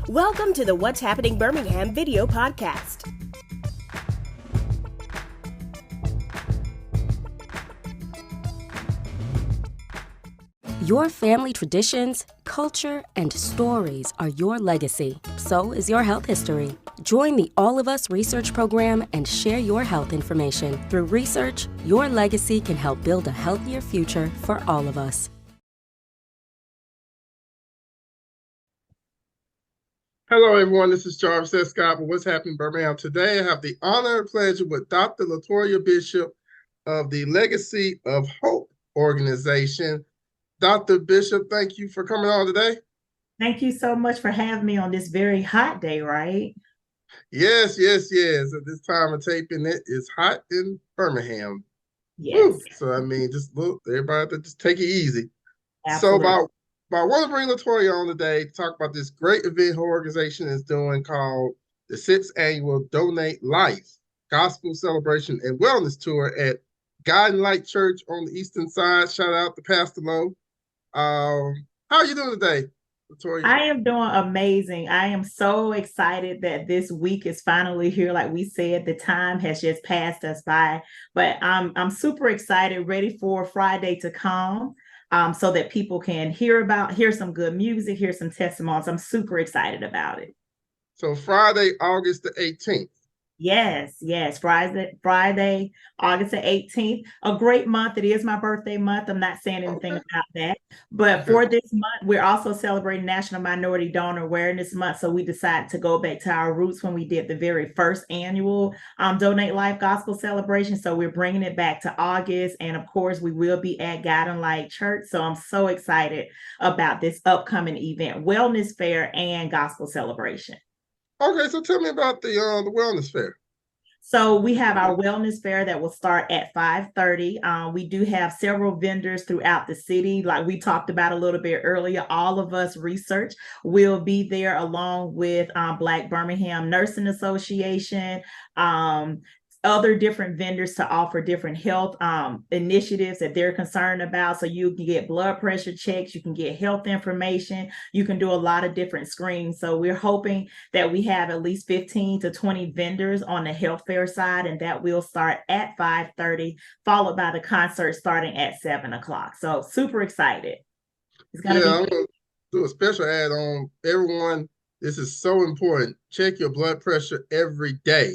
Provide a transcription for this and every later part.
Welcome to the What's Happening Birmingham video podcast. Your family traditions, culture, and stories are your legacy. So is your health history. Join the All of Us research program and share your health information. Through research, your legacy can help build a healthier future for all of us. Hello, everyone. This is Jarvis S. Scott with What's Happening Birmingham. Today, I have the honor and pleasure with Dr. Latoya Bishop of the Legacy of Hope organization. Dr. Bishop, thank you for coming on today. Thank you so much for having me on this very hot day, right? Yes. At this time of taping, it is hot in Birmingham. Yes. Woo. So, just look, everybody have to just take it easy. Absolutely. So, I want to bring Latoya on today to talk about this great event her organization is doing called the 6th Annual Donate Life Gospel Celebration and Wellness Tour at Guiding Light Church on the Eastern Side. Shout out to Pastor Lowe. How are you doing today, Latoya? I am doing amazing. I am so excited that this week is finally here. Like we said, the time has just passed us by, but I'm super excited, ready for Friday to come. So that people can hear some good music, hear some testimonies. I'm super excited about it. So Friday, August the 18th. Yes. Friday, August the 18th. A great month. It is my birthday month. I'm not saying anything about that. But for this month, we're also celebrating National Minority Donor Awareness Month. So we decided to go back to our roots when we did the very first annual Donate Life Gospel Celebration. So we're bringing it back to August. And of course, we will be at Guiding Light Church. So I'm so excited about this upcoming event, Wellness Fair and Gospel Celebration. Okay, so tell me about the wellness fair. So we have our wellness fair that will start at 5:30. We do have several vendors throughout the city. Like we talked about a little bit earlier, All of Us Research will be there along with Black Birmingham Nursing Association, other different vendors to offer different health initiatives that they're concerned about. So you can get blood pressure checks, you can get health information, you can do a lot of different screenings. So we're hoping that we have at least 15 to 20 vendors on the health fair side, and that will start at 5:30, followed by the concert starting at 7 o'clock. So super excited. I'm going to do a special ad on everyone. This is so important. Check your blood pressure every day.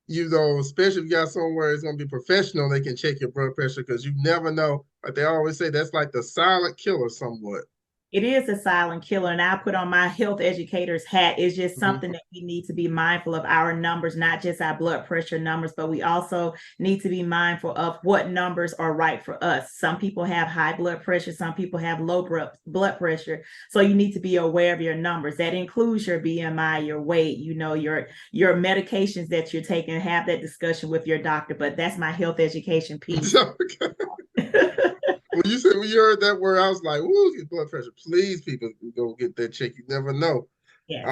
Especially if you got somewhere it's going to be professional, they can check your blood pressure because you never know. Like they always say, that's like the silent killer somewhat. It is a silent killer, and I put on my health educator's hat. It's just something that we need to be mindful of our numbers, not just our blood pressure numbers, but we also need to be mindful of what numbers are right for us. Some people have high blood pressure, some people have low blood pressure. So you need to be aware of your numbers. That includes your BMI, your weight, your medications that you're taking. Have that discussion with your doctor, but that's my health education piece. When you heard that word, I was like, "Ooh, get blood pressure." Please, people, go get that check. You never know. Yes.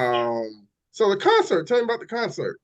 So the concert. Tell me about the concert.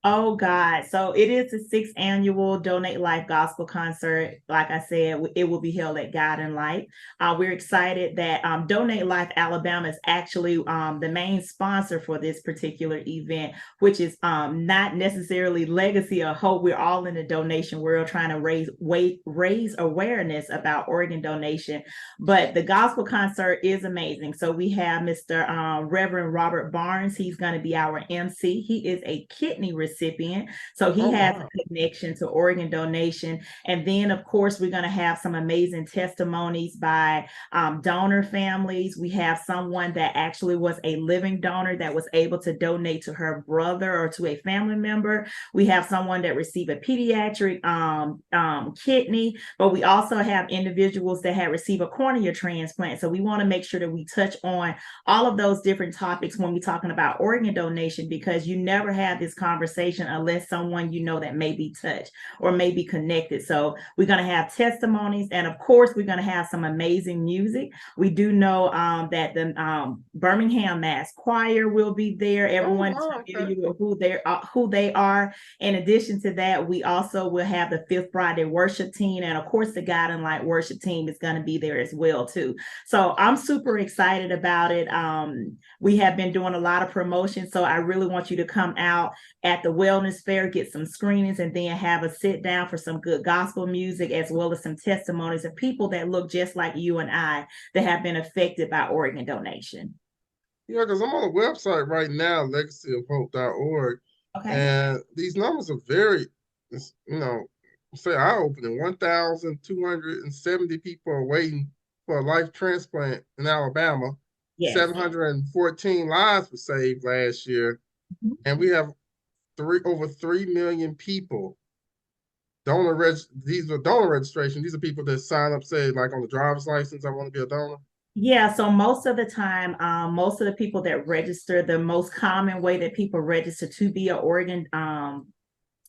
Oh God. So it is the 6th annual Donate Life Gospel Concert. Like I said, it will be held at Guiding Light. We're excited that Donate Life Alabama is actually the main sponsor for this particular event, which is not necessarily Legacy of Hope. We're all in the donation world trying to raise awareness about organ donation. But the gospel concert is amazing. So we have Mr. Reverend Robert Barnes. He's going to be our MC. He is a kidney recipient. So he has a connection to organ donation. And then, of course, we're going to have some amazing testimonies by donor families. We have someone that actually was a living donor that was able to donate to her brother or to a family member. We have someone that received a pediatric kidney, but we also have individuals that had received a cornea transplant. So we want to make sure that we touch on all of those different topics when we're talking about organ donation, because you never have this conversation conversation unless someone you know that may be touched or may be connected. So we're going to have testimonies, and of course, we're going to have some amazing music. We do know that the Birmingham Mass Choir will be there. Everyone is familiar with who they are. In addition to that, we also will have the Fifth Friday worship team, and of course, the Guiding Light worship team is going to be there as well too. So I'm super excited about it. We have been doing a lot of promotion, so I really want you to come out at the Wellness Fair, get some screenings, and then have a sit down for some good gospel music, as well as some testimonies of people that look just like you and I that have been affected by organ donation. Yeah, because I'm on the website right now, legacyofhope.org, Okay. and these numbers are very, say eye-opening. 1,270 people are waiting for a life transplant in Alabama. Yes. 714 lives were saved last year, and we have over 3 million people. These are donor registration. These are people that sign up, say, like on the driver's license, I want to be a donor. Yeah, so most of the time, most of the people that register, the most common way that people register to be an organ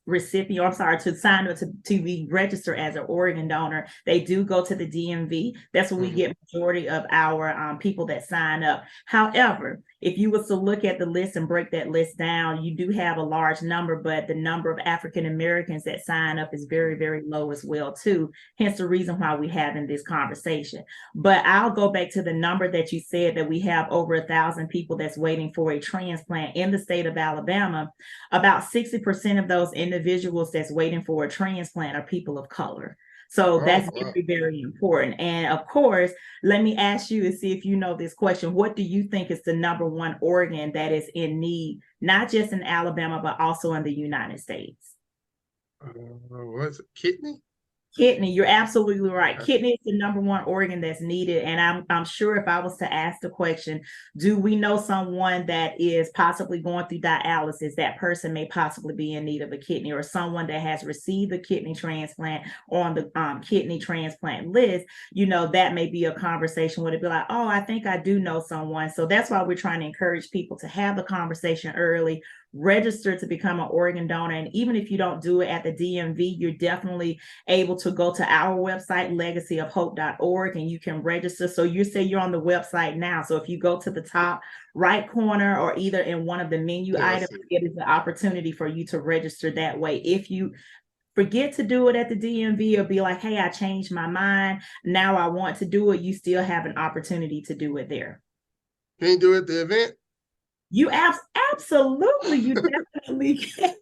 recipient, I'm sorry, to sign up to be registered as an organ donor, they do go to the DMV. That's where we get majority of our people that sign up. However, if you was to look at the list and break that list down, you do have a large number, but the number of African Americans that sign up is very, very low as well too. Hence the reason why we're having this conversation. But I'll go back to the number that you said, that we have over 1,000 people that's waiting for a transplant in the state of Alabama. About 60% of those individuals that's waiting for a transplant are people of color. So that's very, very important. And of course, let me ask you and see if you know this question. What do you think is the number one organ that is in need, not just in Alabama, but also in the United States? What's it, kidney? Kidney, you're absolutely right. Kidney is the number one organ that's needed. And I'm sure if I was to ask the question, do we know someone that is possibly going through dialysis, that person may possibly be in need of a kidney, or someone that has received a kidney transplant on the kidney transplant list, that may be a conversation where it'd be like, oh, I think I do know someone. So that's why we're trying to encourage people to have the conversation early, register to become an organ donor. And even if you don't do it at the DMV, you're definitely able to go to our website, legacyofhope.org, and you can register. So you say you're on the website now. So if you go to the top right corner or either in one of the menu items, it is an opportunity for you to register that way. If you forget to do it at the DMV or be like, hey, I changed my mind, now I want to do it, you still have an opportunity to do it there. Can you do it at the event? You absolutely, you definitely can.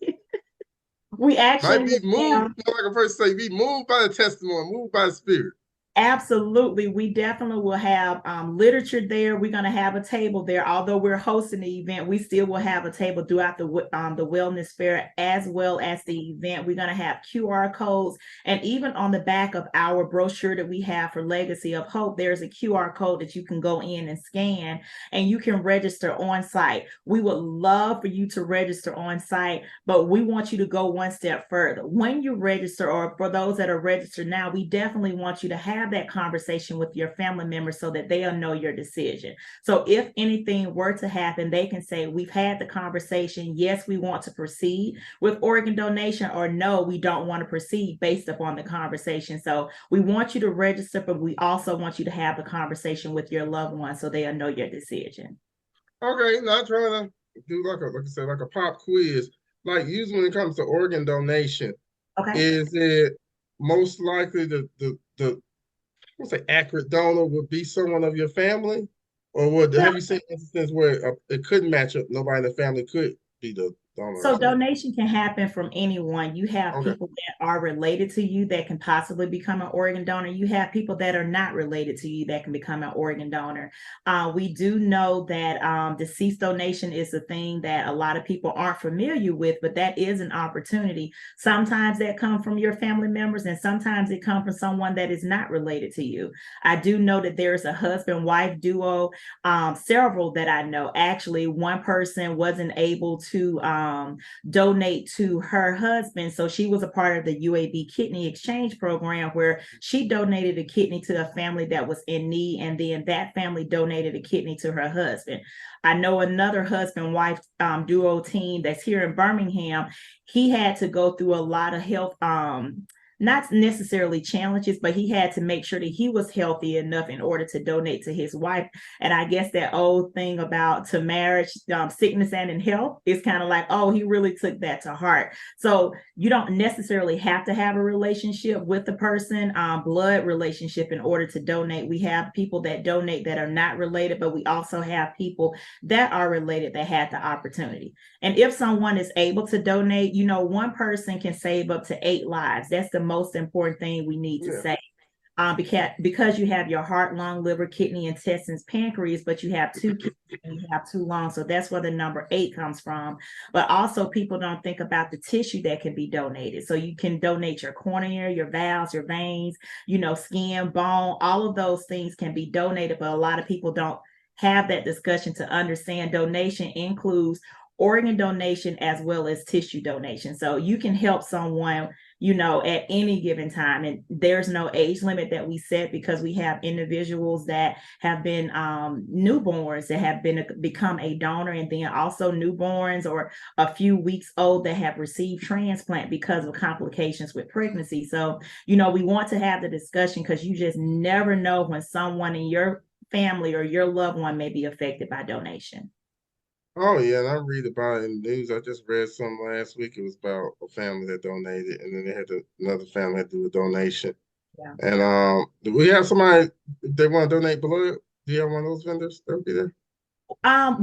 We actually might be moved, like a person say, be moved by the testimony, moved by the Spirit. Absolutely. We definitely will have literature there. We're going to have a table there. Although we're hosting the event, we still will have a table throughout the Wellness Fair as well as the event. We're going to have QR codes. And even on the back of our brochure that we have for Legacy of Hope, there's a QR code that you can go in and scan, and you can register on site. We would love for you to register on site, but we want you to go one step further. When you register, or for those that are registered now, we definitely want you to have that conversation with your family members so that they'll know your decision. So if anything were to happen, they can say, we've had the conversation. Yes, we want to proceed with organ donation, or no, we don't want to proceed based upon the conversation. So we want you to register, but we also want you to have the conversation with your loved one so they'll know your decision. Okay, not trying to do like a pop quiz. Like usually when it comes to organ donation, is it most likely the accurate donor would be someone of your family, or have you seen instances where it couldn't match up? Nobody in the family could be the donor. So donation can happen from anyone. You have people that are related to you that can possibly become an organ donor. You have people that are not related to you that can become an organ donor. We do know that deceased donation is a thing that a lot of people aren't familiar with, but that is an opportunity. Sometimes that comes from your family members, and sometimes it comes from someone that is not related to you. I do know that there's a husband-wife duo, several that I know. Actually, one person wasn't able to donate to her husband. So she was a part of the UAB Kidney Exchange Program, where she donated a kidney to a family that was in need, and then that family donated a kidney to her husband. I know another husband-wife duo team that's here in Birmingham. He had to go through a lot of health not necessarily challenges, but he had to make sure that he was healthy enough in order to donate to his wife. And I guess that old thing about to marriage, sickness and in health is kind of like, oh, he really took that to heart. So you don't necessarily have to have a relationship with the person, blood relationship, in order to donate. We have people that donate that are not related, but we also have people that are related that had the opportunity. And if someone is able to donate, one person can save up to 8 lives. That's the most important thing we need to say. Because you have your heart, lung, liver, kidney, intestines, pancreas, but you have 2 kidneys and you have 2 lungs. So that's where the number 8 comes from. But also people don't think about the tissue that can be donated. So you can donate your cornea, your valves, your veins, skin, bone, all of those things can be donated. But a lot of people don't have that discussion to understand donation includes organ donation as well as tissue donation. So you can help someone, at any given time. And there's no age limit that we set, because we have individuals that have been newborns that have become a donor, and then also newborns or a few weeks old that have received transplant because of complications with pregnancy. So, we want to have the discussion, because you just never know when someone in your family or your loved one may be affected by donation. Oh yeah, and I read about it in the news. I just read some last week. It was about a family that donated, and then they had another family had to do a donation. Yeah. And do we have somebody, if they want to donate blood? Do you have one of those vendors that'll be there?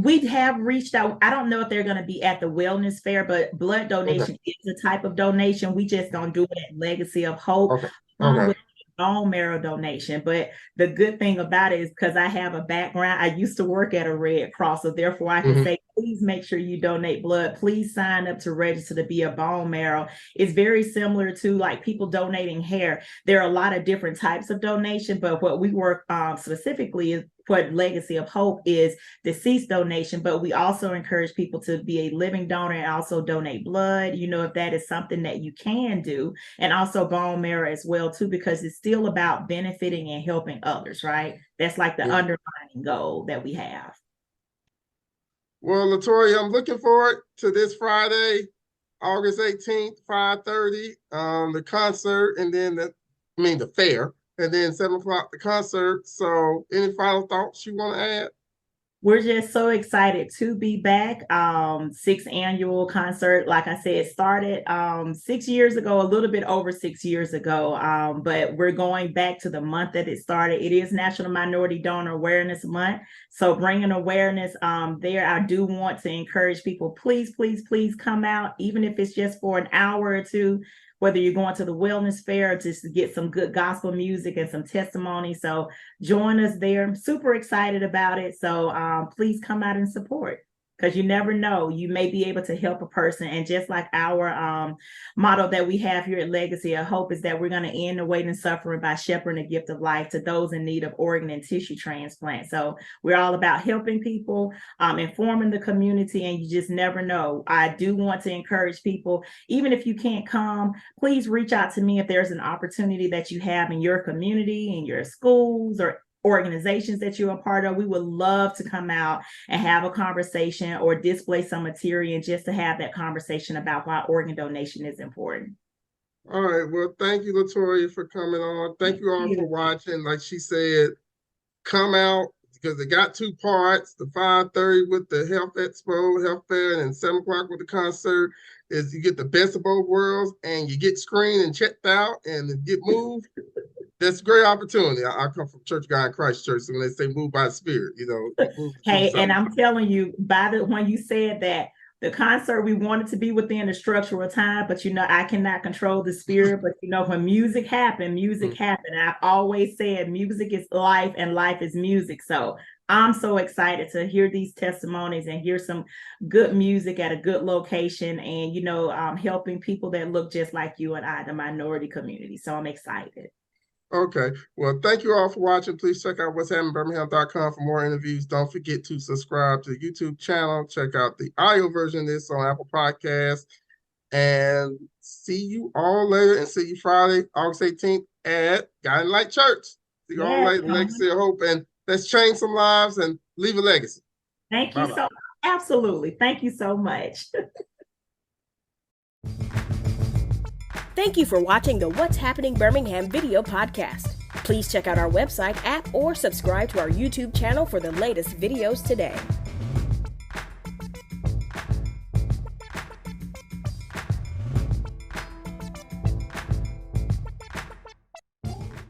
We have reached out. I don't know if they're going to be at the wellness fair, but blood donation is a type of donation. We just don't do it at Legacy of Hope. With bone marrow donation. But the good thing about it is, because I have a background, I used to work at a Red Cross, so therefore I can say, please make sure you donate blood. Please sign up to register to be a bone marrow. It's very similar to like people donating hair. There are a lot of different types of donation, but what we work specifically is what Legacy of Hope is deceased donation, but we also encourage people to be a living donor and also donate blood, if that is something that you can do, and also bone marrow as well too, because it's still about benefiting and helping others, right? That's like the underlying goal that we have. Well, Latoya, I'm looking forward to this Friday, August 18th, 5:30, the concert, and then the fair. And then 7 o'clock, the concert. So any final thoughts you want to add? We're just so excited to be back. 6th annual concert, like I said, started 6 years ago, a little bit over 6 years ago. But we're going back to the month that it started. It is National Minority Donor Awareness Month. So bringing awareness there. I do want to encourage people, please, please, please come out, even if it's just for an hour or two, whether you're going to the wellness fair just to get some good gospel music and some testimony. So join us there. I'm super excited about it. So please come out and support, because you never know, you may be able to help a person. And just like our motto that we have here at Legacy of Hope is that we're going to end the wait and suffering by shepherding the gift of life to those in need of organ and tissue transplant. So we're all about helping people, informing the community, and you just never know. I do want to encourage people, even if you can't come, please reach out to me if there's an opportunity that you have in your community, in your schools, or organizations that you're a part of. We would love to come out and have a conversation or display some material, and just to have that conversation about why organ donation is important. All right. Well, thank you, Latoya, for coming on. Thank you all for watching. Like she said, come out, because it got 2 parts. The 5:30 with the Health Expo, Health Fair, and then 7 o'clock with the concert is you get the best of both worlds, and you get screened and checked out and get moved. That's a great opportunity. I come from Church of God in Christ Church, so when they say move by the Spirit, Hey, and I'm telling you, when you said that, the concert, we wanted to be within the structural time, but I cannot control the spirit. But when music happened. I've always said music is life and life is music. So I'm so excited to hear these testimonies and hear some good music at a good location, and helping people that look just like you and I, the minority community. So I'm excited. Okay. Well, thank you all for watching. Please check out what's happening Birmingham.com for more interviews. Don't forget to subscribe to the YouTube channel. Check out the audio version of this on Apple Podcasts. And see you all later, and see you Friday, August 18th at Guiding Light Church. See you all later, Legacy of Hope, and let's change some lives and leave a legacy. Thank you so absolutely. Thank you so much. Thank you for watching the What's Happening Birmingham video podcast. Please check out our website, app, or subscribe to our YouTube channel for the latest videos today.